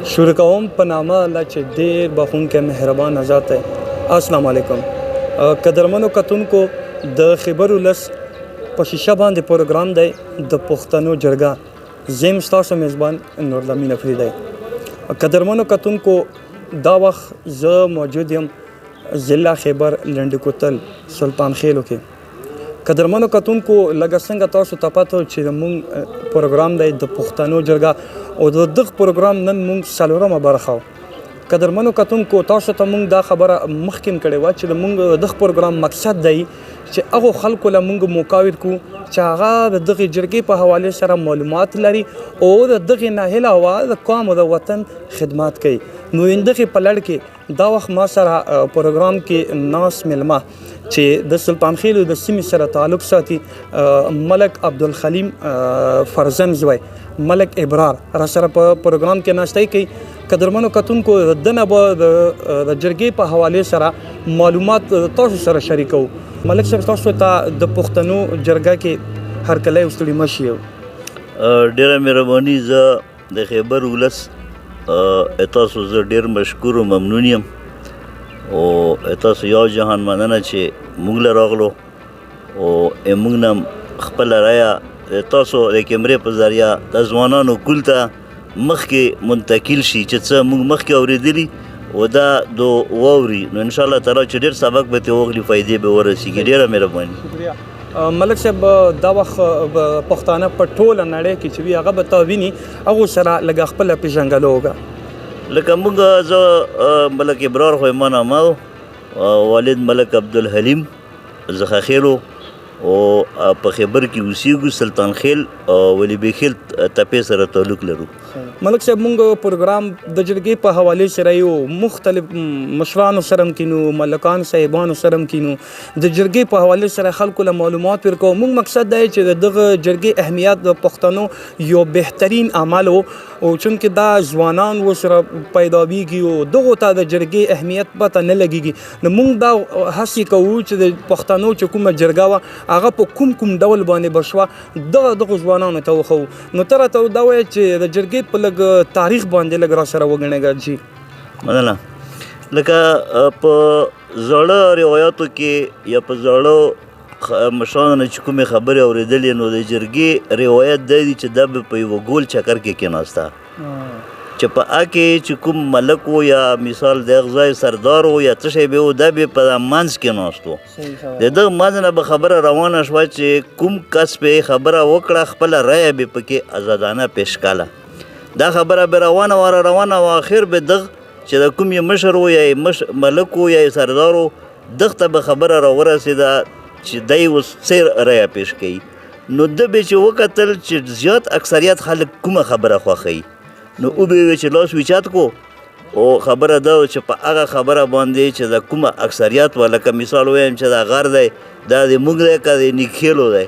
شروع کوم په نامه الله چې ډېر بخښونکی مهربان ذات دی. السلام علیکم. قدرمنو کتونکو د خیبر ولس په شیشه باندې پروګرام دی د پښتنو جرګه. زه یم ستاسو میزبان نورالامین افریدی. قدرمنو کتونکو دا وخت زه موجود یم ضلع خیبر لنډ کوتل سلطان خیلو کې. قدرمنو کتونکو لکه څنګه تاسو ته پته چې زموږ پروګرام دی د پښتنو جرګه او د دغه پروګرام نن موږ څلورمه برخه وو. قدرمنو کتونکو تاسو ته موږ دا خبره مخکې کړې وه چې د موږ دغه پروګرام مقصد دی چې هغو خلکو له موږ موقع ورکړو چې هغه د دغې جرګې په حوالې سره معلومات لري او د دغې نه هیله وه د قوم او د وطن خدمات کوي. نو دغې په لړ کې دا وخت ما سره پروګرام کې ناست میلمه چې د سلطان خیلو د سیمې سره تعلق ساتي ملک عبدالخلیم فرزند زوی ملک ابرار را سره په پروګرام کې ناشته کوي. قدرمنو کتونکو دنه به د جرګې په حوالې سره معلومات تاسو سره شریکو. ملک صاحب تاسو ته د پښتنو جرګه کې هرکلی وستړي مشي یو ډېره مهرباني. زه د خیبر ولس تاسو زه ډېر مشکور و ممنون یم او تاسو یو جهان مننه چې موږ له راغلو او موږ نه خپله رایه تاسو د کیمرې په ذریعه د ځوانانو کل ته مخکې منتقل شي چې څه موږ مخکې اورېدلي او دا د واوري. نو انشاءالله تعالی چې ډېر سبق به ترې واخلي فایدې به ورسېږي. ډېره مهرباني. ملک صاحب دا وخت پښتانه په ټوله نړۍ کې چې وي هغه به تا ویني هغو سره لږ خپله پېژنګلو وکړه. لکه موږ زه ملک ابرار خو ما نامه والد ملک عبدالحلیم زخاخیلو او په خیبر کې اوسېږو سلطان خیل او ولی بیخیل تپې سره تعلق لرو. ملک صاحب مونږ پروګرام د جرګې په حوالې سره یو مختلف مشرانو سره هم کینو ملکان صاحبانو سره هم کینو د جرګې په حوالې سره خلکو له معلومات ورکوو. مونږ مقصد دی چې دغه جرګې اهمیت د پښتنو یو بهترین عمل و او چونکې دا ځوانان ورسره پیداویږي او دغو ته د جرګې اهمیت پته نه لګېږي. نو مونږ دا هڅې کوو چې د پښتنو چې کومه جرګه وه هغه په کوم ډول باندې به شوه دغو ځوانانو ته وښوو. نو ته راته دا وایه چې د جرګې په لږ تاریخ باندې لږ را سره وګڼېږه. جی مننه. لکه په زاړه روایاتو کې یا په زاړه مشرانو نه چې کومې خبرې اورېدلې نو د جرګې روایت دا دی چې دا به په یوه ګول چکر کې کېناسته چې په هغې چې کوم ملک و یا مثال د هغه ځای سردار و یا څه شی به و دا به په منځ کې ناست و. د دغه منځ نه به خبره روانه شوه چې کوم کس به خبره وکړه خپله رایه به پکې ازادانه پیش کړله. دا خبره به روانه وه اخر به دغه چې د کوم یې مشر و یا ملک و یا سردار و دغه ته به خبره راورسېده چې دی اوس څه رایه پیش کوي. نو ده به چې وکتل چې زیات اکثریت خلک کومه خبره خوښوي نو او به چې لاس ویچات کو او خبره دا چې په هغه خبره باندې چې د کومه اکثریت و لکه مثال ویم چې دا غر دی دا د موږ دی که د نیکخیلو دی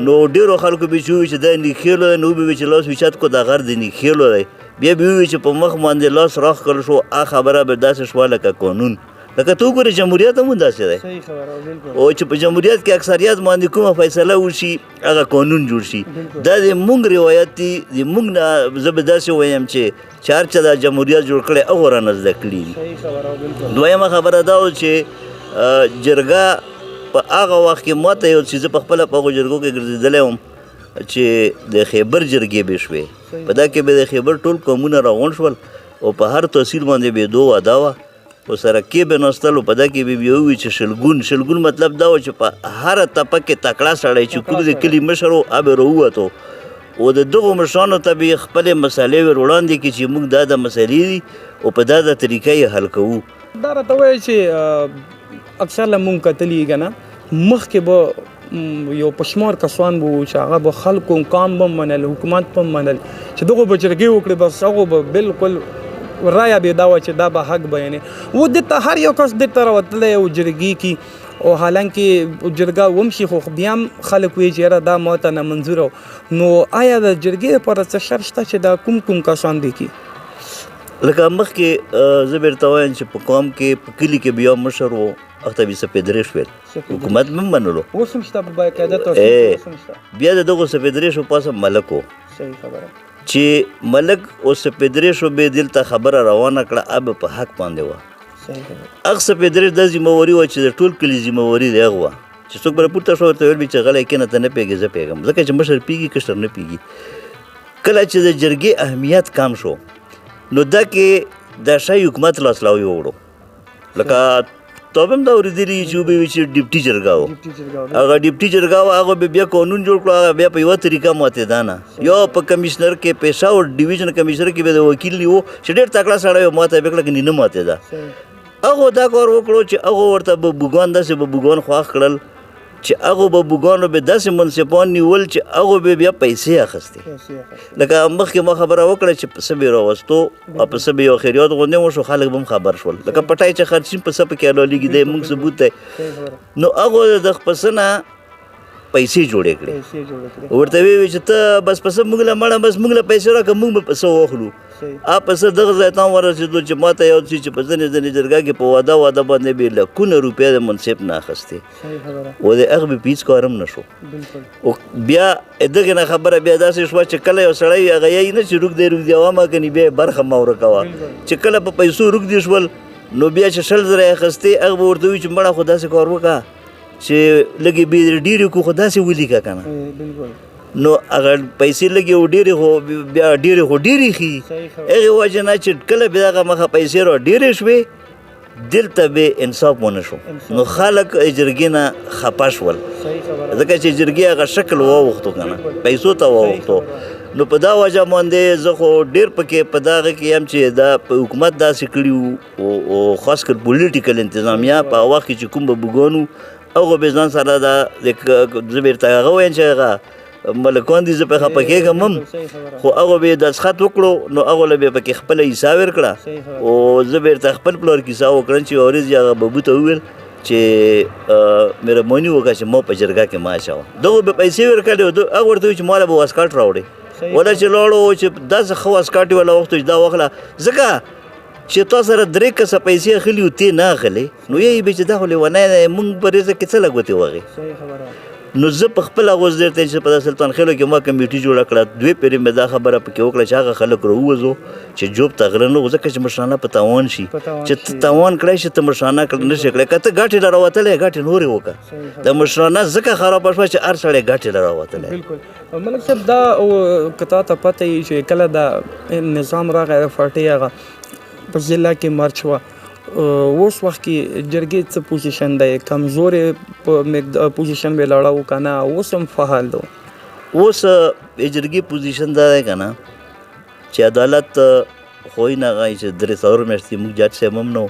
نو ډېرو خلکو به چې ووایي چې دا نیکخیلو دی نو به چې لاس ویچات کو دا غر د نیکخیلو دی بیا به ووایي چې په مخ باندې لاس راښکل شو هغه خبره به داسې شوه لکه قانون. لکه ته وګورې جمهوریت هم داسې دی او چې په جمهوریت کې اکثریت باندې کومه فیصله وشي هغه قانون جوړ شي. دا د موږ روایت دی د موږ نه زه به داسې وایم چې هر چا دا جمهوریت جوړ کړی هغو رانه زده کړي دي. دویمه خبره دا و چې جرګه په هغه وخت کې ما ته یو چې زه په خپله په هغو جرګو کې ګرځېدلی وم چې د خیبر جرګې به شوې په دا کې به د خیبر ټول قومونه راغونډ شول او په هر تحصیل باندې به دو واده وه او سره کې به ناستل او په دا کې به بیا ووایي چې شلګون مطلب دا و چې په هره تپه کې تکړه سړی چې کوم د کلي مشر و هغه به راووتو او د دغو مشرانو ته به یې خپلې مسالې ور وړاندې کړي چې موږ دا مسلې دي او په دا طریقه یې حل کوو. دا راته وایي چې اکثر له مونږ کتلي که نه مخکې به یو په شمار کسان به وو چې هغه به خلکو قام به منل حکومت به منل چې دغو به جرګې وکړي بس هغو به بالکل رایه به دا وه چې دا به حق بیانې و دلته هر یو کس دلته راوتلی او جرګې کې او حالانکې جرګه ومشي خو بیا هم خلک وایي چې یاره دا ما ته نامنظوره و. نو آیا د جرګې لپاره څه شرط شته چې دا کوم کسان دي کي؟ لکه مخکې زه بیرته وایم چې په قوم کې په کلي کې بیا مشر و هغه ته به سپېدرې شول حکومت به هم منلو اوس هم شته په باقاعده توصیف بیا د دغو سپېدرې شو پاسه ملک و صحیح خبره چې ملک او سپیدرې شوبې دلته خبره روانه کړه اب په حق باندې وه هغه سپیدرې دا ذمهواري وه چې د ټول کلي ذمهواري د هغه وه چې څوک به پورته شو ورته ویل چې غلی کېنه ته نه پوهېږې زه پوهېږم ځکه چې مشر پوهېږي کشر نه پوهېږي کله چې د جرګې اهمیت کم شو نو دا کې د شاهي حکومت لاسلاوي وکړو لکه تا به هم دا اورېدلي چې وبه وي چې ډیپټي جرګه و هغه ډیپټي جرګه وه هغه به بیا قانون جوړ کړو هغه بیا په یوه طریقه معتدانه یو په کمیشنر کې پېښور ډیویژن کمیشنر کې به د وکیل نیو چې ډېر تکړه سړی و ماته به کړه که نه ماتېده هغه دا کار وکړو چې هغه ورته به بوګان داسې به بوګان خواښ کړل چې هغه به بوګانو به داسې منصفان نیول چې هغه به بیا پیسې اخیستې لکه مخکې ما خبره وکړه چې پسه به یې راوستو او پسه به یې یو خیریات غوندې وشو خلک به هم خبر شول لکه پټی چې خرچین پسه پکې رالیږي دی موږ ثبوت دی نو هغه د پسه نه پیسې جوړې کړې ورته ویې چې ته بس پسه موږ له مړه بس موږ له پیسې راکړه موږ به پسه واخلو پسه دغه ځای ته هم ورسېدو چې ما ته یو چې په ځینې جرګه کې په واده باندې به لکونه روپۍ د منصف نه اخیستې و د هغه به په هېڅ کار هم نه شو بیا دغې نه خبره بیا داسې شوه چې کله یو سړی هغه یایي نه چې روږدی عوامه کني بیا یې برخه مه ورکوه چې کله په پیسو روږدي شول نو بیا چې 100 زره یې اخیستې هغه به ورته وي چې مړه خو داسې کار وکړه چې لږې بې ډېرې کړو خو داسې ولیکه که نه نو هغه پیسې لږې و ډېرې خو بیا ډېرې خو ډېرې ښي هغې وجې نه چې کله بیا هغه مخه پیسې را ډېرې شوې دلته به انصاف ونه شو نو خلک جرګې نه خفه شول ځکه چې جرګې هغه شکل واوښتو که نه پیسو ته واوښتو نو په دا وجه باندې زه خو ډېر پکې په دغه کې یم چې دا په حکومت داسې کړي وو او خاص کر پولیټیکل انتظامیه په هغه وخت کې چې کوم به بوګان وو هغه به ځان سره دا زه بېرته هغه وایم چې هغه ملکان دي زه په خفه کېږم هم خو هغه به یې دستخط وکړو نو هغه له به یې پکې خپله حصه ورکړه او زه بیرته خپل پلار کیسه وکړم چې یوه ورځ یې هغه ببو ته وویل چې مهرباني وکړه چې ما په جرګه کې ما اچوه دغو به پیسې ورکړې هغه ورته وایي چې ما له به واسکټ راوړې ولا چې لاړو چې داسې ښه واسکټ یې ولا وخت چې دا واخله ځکه چې تا سره 3 کسه پیسې اخلي او ته نه اخلې نو یې به چې دا خو لیونی دی موږ په ریزه کې څه لګوتې وغې نو زه په خپله اوس ډېر ته چې په سلطان خېلو کې ما کمیټي جوړه کړه 2 پیرې مې دا خبره پکې وکړه چې هغه خلک راووځو چې جوب ته غره نه وو ځکه چې مشرانه په تاوان شي چې ته تاوان کړی شي ته مشرانه نه شي کړی که ته ګټې له راوتلی ګټې نورې وکړه د مشرانه ځکه خرابه شوه چې هر سړی ګټې له راوتلی بالکل ملک صاحب دا که تا ته پته وي چې کله دا نظام راغی د پارټۍ هغه په ضلع کې مارچ وه اوس وخت کې جرګې څه پوزیشن دی کمزورې پوزیشن به لاړه و که نه اوس هم فعال دی اوس جرګې پوزیشن دا دی که نه چې عدالت خو یې نه هغه چې 3 میاشتې موږ جج صاحب هم نه و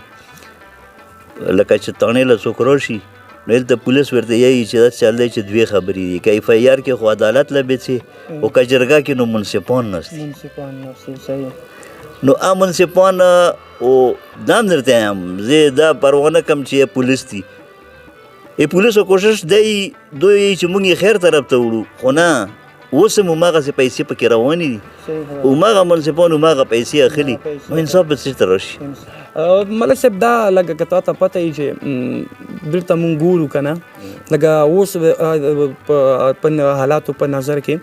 لکه چې تاڼې له څوک راشي نو هلته پولیس ورته یایي چې داسې چل دی چې 2 خبرې دي که ایف آی آر کې خو عدالت له بیڅې او که جرګه کې نو منصفان نستي نو منصفان او دا هم درته یم زه دا پروانه کم چې پولیس دي پولیسو کوشش دی دوی چې موږ یې خیر طرف ته وړو خو نه اوس هم هماغسې پیسې پکې روانې دي هماغه منصفان هماغه پیسې اخلي نو انصاف به څه ته راشي ملک صاحب دا لکه که تا ته پته وي چې دلته مونږ ګورو که نه لکه اوس په حالاتو په نظر کې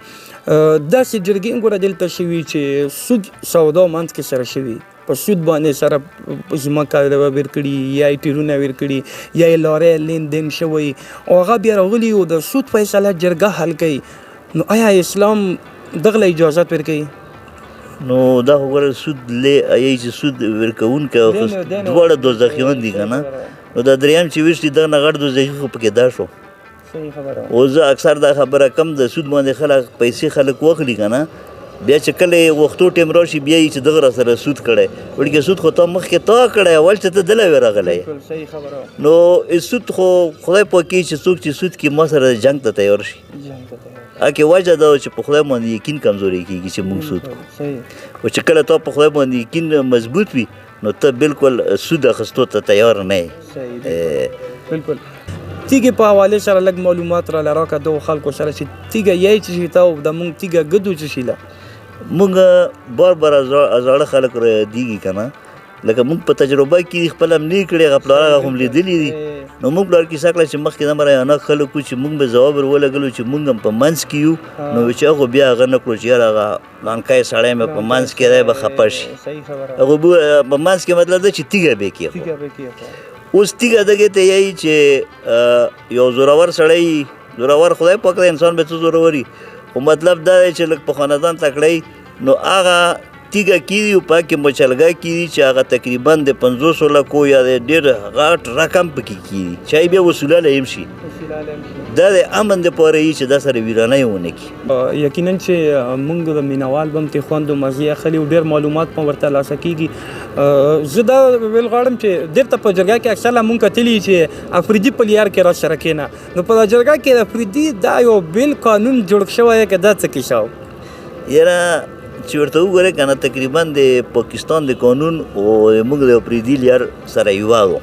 داسې جرګې ګوره دلته شوي چې سود سودا منځ کې سره شوي په سود باندې سره ځمکه ورکړي یا یې ټیرونه ورکړي یا یې لارۍ لین شوی او هغه بیا راغلي او د سود فیصله جرګه حل کوي نو آیا اسلام دغه له اجازت ورکوي نو دا خو ګوره سود یی چې سود ورکوونکی دواړه دوزخیان دي که نه نو دا دریم چې ویش دي دغه نه غټ دوزخي خو پکې دا شو او زه اکثر دا خبره کم د سود باندې خلک پیسې خلک واخلي که نه بیا چې کله یې وختو ټیم راشي بیا یې چې دغه را سره سود کړی وړکې سود خو تا مخکې تا کړی اول چې ته دله وې راغلی نو سود خو خدای پاک کوي چې څوک چې سود کړي ما سره جنګ ته تیار شي هکې وجه دا چې په خدای باندې یقین کمزوری کېږي چې موږ سود کړو او چې کله تا په خدای باندې یقین مضبوط وي نو ته بالکل سود اخیستو ته تیار نه یې بالکل تیږې په حوالې سره لږ معلومات راله راکړه دغو خلکو سره چې تیږه یی څه شي ته او د مونږ تیږه ګدو څه شي ده مونږ بار زاړه خلک را یادېږي که نه لکه موږ په تجربه کې خپل هم نه کړی هغه پلار هغه هم لیدلي دي نو موږ پلار کیسه کړه چې مخکې د مرایانه خلک وو چې موږ به ځواب ورولګلو چې موږ هم په منځ کې یو نو چې هغه بیا هغه نه کړو چې یاره هغه لانکای سړی مې په منځ کې دی به خفه شي هغه په منځ کې مطلب ده چې تیږه به کېښود اوس تیږه دغې ته یایي چې یو زورور سړی زورور خدای پاک دی انسان به څه زورور وي خو مطلب دا دی چې لږ په خاندان تکړی نو هغه تیږه کېدي او په کې مچلګی کېدي چې هغه تقریبا د 500 لکو یا د ډېر غټ رقم پکې کېدي چې بیا وصولاله هم شي دا د امن دپاره یي چې دا سره ویرانۍ ونه کړي یقینا چې موږ د مینوال به هم ترې خوند و مزې اخلي او ډېر معلومات به ورته ترلاسه کېږي زه دا ویل غواړم چې دلته په جرګه کې اکثره موږ کتلي چې افریدي په لیار کې راسره کښېنه نو په جرګه کې د افریدي دا یو بېل قانون جوړ شوی دی که دا څه کیسه و یاره چې ورته وګورې که نه تقریبا د پاکستان د قانون او موږ د افریدي لیار سره یوه و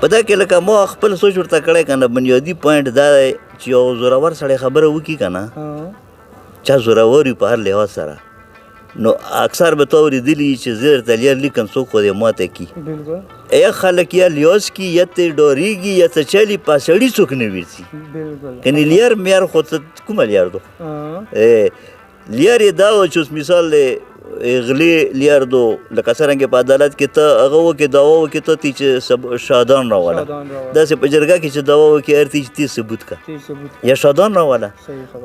په دا کې لکه ما خپل سوچ ورته کړی که نه بنیادي پوینټ دا دی چې یو زورور سړی خبره وکړي که نه چا زورور وي په هر لحاظ سره نو اکثر به تا اورېدلي چې زه درته لیار لیکم څوک خو دې ماته کړي یا خلک یا لیاز کړي یا ترې ډارېږي یا څه چلي په سړي څوک نه ویرځي کنې لیار میار خو ته کومه لیار دو لیار یې دا و چې اوس مثال دی غلې لیار دو لکه څرنګه په عدالت کې ته هغه وکړې دعوا وکړې ته تی چې شهادان راوله داسې په جرګه کې چې دعوا وکړې هر تی چې تی ثبوت که یا شهادان راوله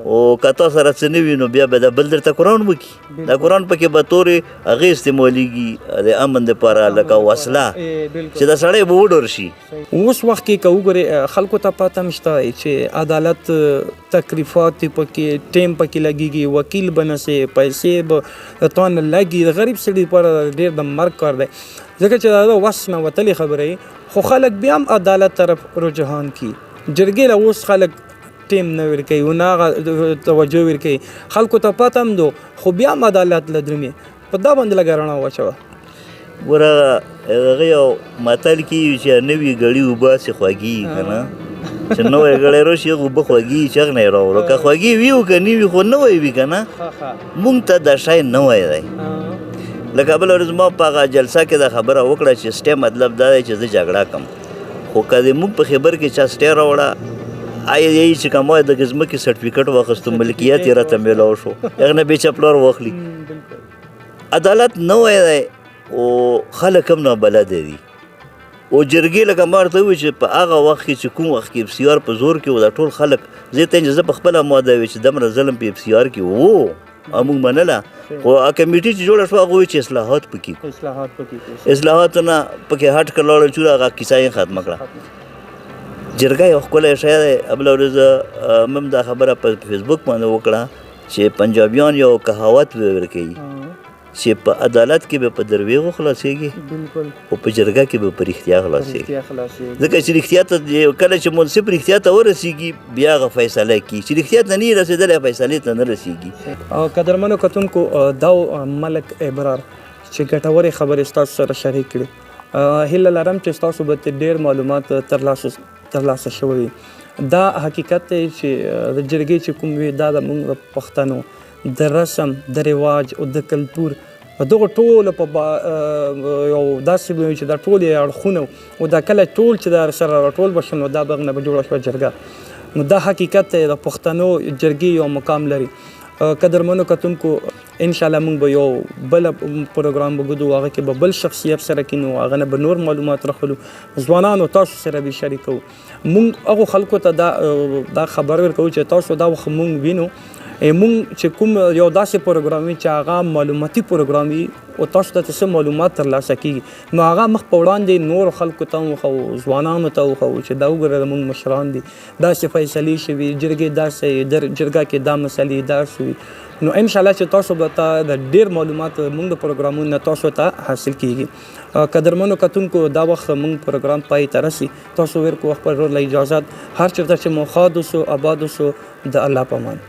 او که تا سره څه نه وي نو بیا به دا بل درته قرآن وکړي دا قرآن پکې به تورې هغې استعمالېږي د امن دپاره لکه وسله چې دا سړی به وډار شي اوس وخت کې که وګورې خلکو ته پته هم شته چې عدالت تکلیفات پکې ټیم پکې لګېږي وکیل به نسې پیسې به تا نه لګي د غریب سړي لپاره ډېر د مرګ کار دی ځکه چې دا د وس نه وتلې خبره خو خلک بیا هم عدالت طرف رجحان کي جرګې له اوس خلک ټیم نه ورکوي او نه هغه توجه ورکوي خلکو ته پته هم دو خو بیا هم عدالت له درومي په دا باندې لږه رڼا واچوه ګوره هغه یو متل کېږي چې نوي ګړي اوبه هسې خوږي که نه چې نوی ګړی راشي هغه اوبه خوږي چغ نه یې راوړو که خوږې وي او که نه وي خو نوی وي که نه مونږ ته دا شی نوی دی لکه بله ورځ ما په هغه جلسه کې دا خبره وکړه چې سټی مطلب دا دی چې زه جګړه کم خو که د موږ په خبر کې چا سټی راوړه یی چې که ما د ځمکې سرټیفیکټ واخیستو ملکیت یې راته میلاو شو هغه نه بې چپلار واخلي عدالت نوی دی او خلک هم نابلده دي او جرګې لکه ما ورته ووایي چې په هغه وخت کې چې کوم وخت کې اف سی آر په زور کې و دا ټول خلک زه ته زه په خپله ماده وي چې دومره ظلم په اف سی آر کې و موږ منله خو کمیټي چې جوړه شوه هغه وایي چې اصلاحات پکې اصلاحاتو نه پکې هټ کړه لاړل چې هغه کیسه یې ختمه کړه جرګه یو ښکلی شی دی بله ورځ مم دا خبره په فیسبوک باندې وکړه چې پنجابیان یو کهاوت ورکوي چې په عدالت کې به په درویغو خلاصېږي او په جرګه کې به په رښتیا خلاصېږي ځکه چې رښتیا ته کله چې منصف رښتیا ته ورسېږي بیا هغه فیصله کوي چې رښتیا ته نه رسېدلی فیصلې ته نه رسېږي قدرمنو کتونکو دا ملک ابرار چې ګټورې خبرې ستاسو سره شریک کړي هیله لرم چې ستاسو به ډېر معلومات ترلاسه شوي دا حقیقت دی چې د جرګې چې کوم وي دا د موږ پښتنو د رسم د رواج او د کلتور دغه ټول په یو داسې به وي چې دا ټول یې اړخونه او دا کله ټول چې دا سره راټول به شي نو دا به نه به جوړه شوه جرګه نو دا حقیقت دی د پښتنو جرګې یو مقام لري قدرمنو کتونکو انشاءالله موږ به یو بل پروګرام وګورو هغه کې به بل شخصیت سره کینو هغه نه به نور معلومات راخلو ځوانانو تاسو سره به شریکو موږ هغو خلکو ته دا خبر ورکوو چې تاسو دا وخت موږ وینو مونږ چې کوم یو داسې پروګرام وي چې هغه معلوماتي پروګرام وي او تاسو ته څه معلومات ترلاسه کېږي نو هغه مخ په وړاندې نور خلکو ته وښوو ځوانانو ته وښوو چې دا وګوره زموږ مشران دي داسې فیصلې شوي جرګې داسې جرګه کې دا مسلې داسې وي نو انشاءالله چې تاسو به د ډېر معلومات موږ د پروګرامونو نه تاسو ته حاصل کېږي قدرمنو کتونکو دا وخت موږ پروګرام پای ته رسي تاسو ورکو خپل له اجازت هر چېرته چې مو ښاد اوسو آباد اوسو د الله په امان